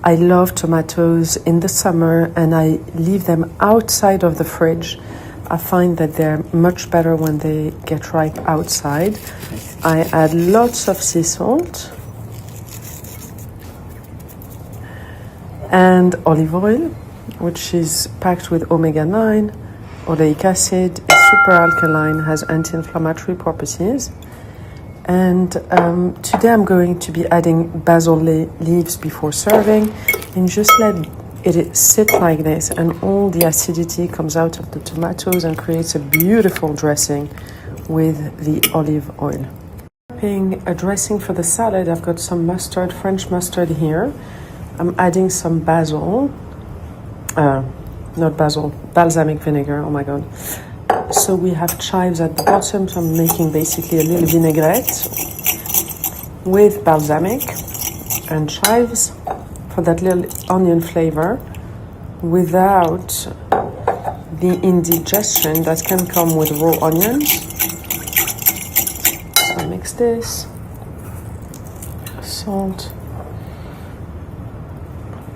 I love tomatoes in the summer and I leave them outside of the fridge. I find that they're much better when they get right outside. I add lots of sea salt and olive oil, which is packed with omega-9, oleic acid, is super alkaline, has anti-inflammatory properties. And today I'm going to be adding basil leaves before serving, and just let it sit like this, and all the acidity comes out of the tomatoes and creates a beautiful dressing with the olive oil. Prepping a dressing for the salad, I've got some mustard, French mustard here. I'm adding some basil, balsamic vinegar, oh my god. So we have chives at the bottom, so I'm making basically a little vinaigrette with balsamic and chives for that little onion flavor without the indigestion that can come with raw onions. So I mix this, salt,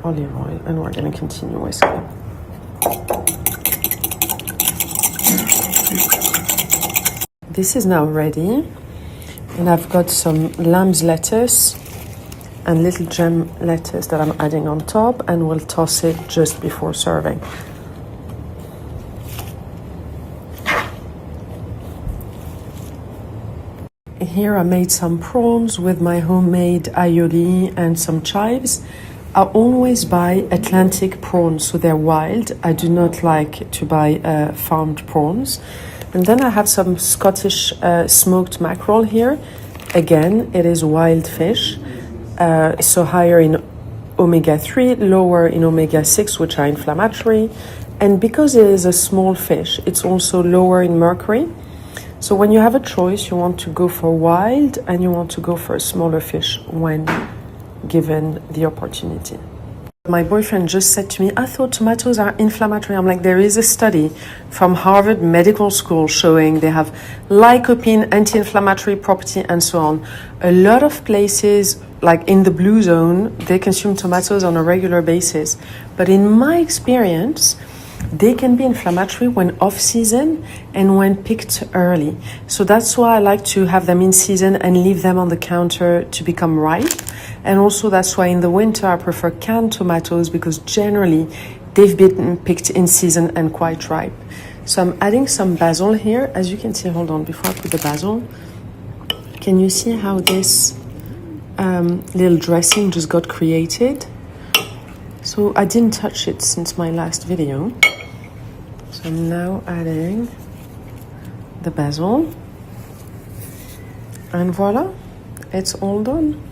olive oil, and we're going to continue whisking. This is now ready, and I've got some lamb's lettuce and little gem lettuce that I'm adding on top, and we'll toss it just before serving. Here I made some prawns with my homemade aioli and some chives. I always buy Atlantic prawns, so they're wild. I do not like to buy farmed prawns. And then I have some Scottish smoked mackerel here. Again, it is wild fish, so higher in omega-3, lower in omega-6, which are inflammatory. And because it is a small fish, it's also lower in mercury. So when you have a choice, you want to go for wild and you want to go for a smaller fish when given the opportunity. My boyfriend just said to me, I thought tomatoes are inflammatory. I'm like, there is a study from Harvard Medical School showing they have lycopene, anti-inflammatory property, and so on. A lot of places, like in the blue zone, they consume tomatoes on a regular basis. But in my experience, they can be inflammatory when off-season and when picked early. So that's why I like to have them in season and leave them on the counter to become ripe. And also that's why in the winter I prefer canned tomatoes, because generally they've been picked in season and quite ripe. So I'm adding some basil here. As you can see, hold on, before I put the basil, can you see how this little dressing just got created? So I didn't touch it since my last video. So I'm now adding the basil. And voila, it's all done.